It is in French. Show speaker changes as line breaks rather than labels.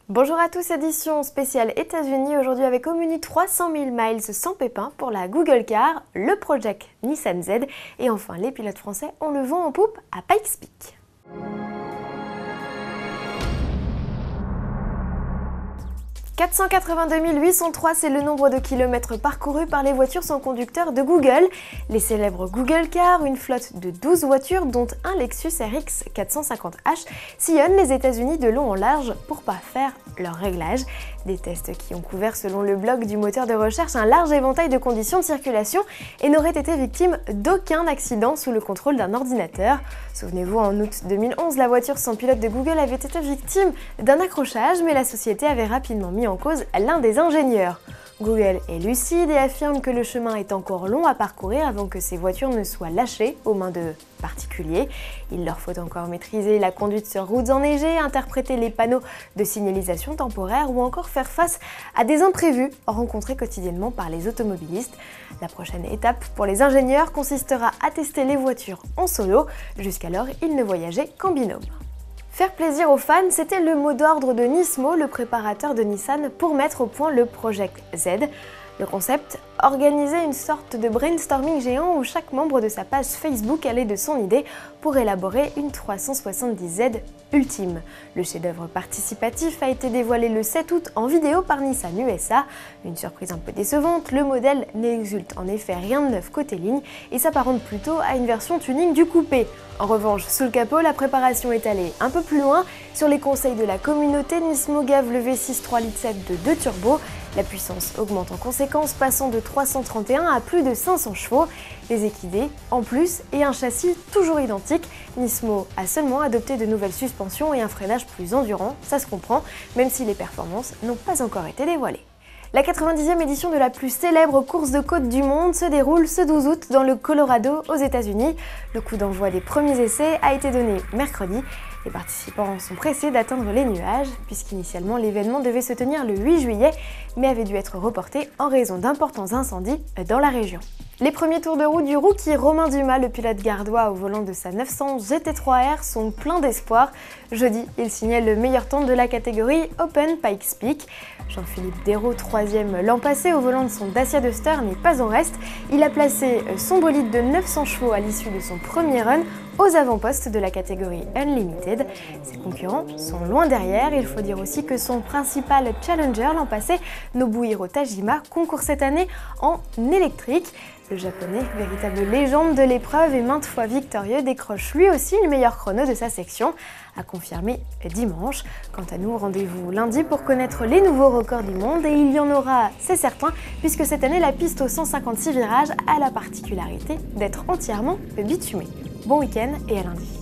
Bonjour à tous, édition spéciale États-Unis, aujourd'hui avec au menu 300 000 miles sans pépin pour la Google Car, le Project Nissan Z et enfin les pilotes français ont le vent en poupe à Pikes Peak. 482 803, c'est le nombre de kilomètres parcourus par les voitures sans conducteur de Google. Les célèbres Google Car, une flotte de 12 voitures dont un Lexus RX 450h, sillonnent les États-Unis de long en large pour parfaire leur réglage. Des tests qui ont couvert, selon le blog du moteur de recherche, un large éventail de conditions de circulation et n'auraient été victimes d'aucun accident sous le contrôle d'un ordinateur. Souvenez-vous, en août 2011, la voiture sans pilote de Google avait été victime d'un accrochage, mais la société avait rapidement mis en cause l'un des ingénieurs. Google est lucide et affirme que le chemin est encore long à parcourir avant que ces voitures ne soient lâchées aux mains de particuliers. Il leur faut encore maîtriser la conduite sur routes enneigées, interpréter les panneaux de signalisation temporaire ou encore faire face à des imprévus rencontrés quotidiennement par les automobilistes. La prochaine étape pour les ingénieurs consistera à tester les voitures en solo. Jusqu'alors, ils ne voyageaient qu'en binôme. Faire plaisir aux fans, c'était le mot d'ordre de Nismo, le préparateur de Nissan, pour mettre au point le Project Z. Le concept, organiser une sorte de brainstorming géant où chaque membre de sa page Facebook allait de son idée pour élaborer une 370Z ultime. Le chef-d'œuvre participatif a été dévoilé le 7 août en vidéo par Nissan USA. Une surprise un peu décevante, le modèle n'exulte en effet rien de neuf côté ligne et s'apparente plutôt à une version tuning du coupé. En revanche, sous le capot, la préparation est allée un peu plus loin. Sur les conseils de la communauté, Nismo gave le V6 3.7 de 2 turbos. La puissance augmente en conséquence, passant de 331 à plus de 500 chevaux. Les équidés en plus et un châssis toujours identique. Nismo a seulement adopté de nouvelles suspensions et un freinage plus endurant, ça se comprend, même si les performances n'ont pas encore été dévoilées. La 90e édition de la plus célèbre course de côte du monde se déroule ce 12 août dans le Colorado aux États-Unis. Le coup d'envoi des premiers essais a été donné mercredi. Les participants sont pressés d'atteindre les nuages, puisqu'initialement l'événement devait se tenir le 8 juillet, mais avait dû être reporté en raison d'importants incendies dans la région. Les premiers tours de roue du rookie Romain Dumas, le pilote gardois au volant de sa 900 GT3R, sont pleins d'espoir. Jeudi, il signait le meilleur temps de la catégorie Open Pikes Peak. Jean-Philippe Dérault, 3e l'an passé au volant de son Dacia Duster, n'est pas en reste. Il a placé son bolide de 900 chevaux à l'issue de son premier run aux avant-postes de la catégorie Unlimited. Ses concurrents sont loin derrière. Il faut dire aussi que son principal challenger l'an passé, Nobuhiro Tajima, concourt cette année en électrique. Le japonais, véritable légende de l'épreuve et maintes fois victorieux, décroche lui aussi le meilleur chrono de sa section, à confirmer dimanche. Quant à nous, rendez-vous lundi pour connaître les nouveaux records du monde et il y en aura, c'est certain, puisque cette année la piste aux 156 virages a la particularité d'être entièrement bitumée. Bon week-end et à lundi.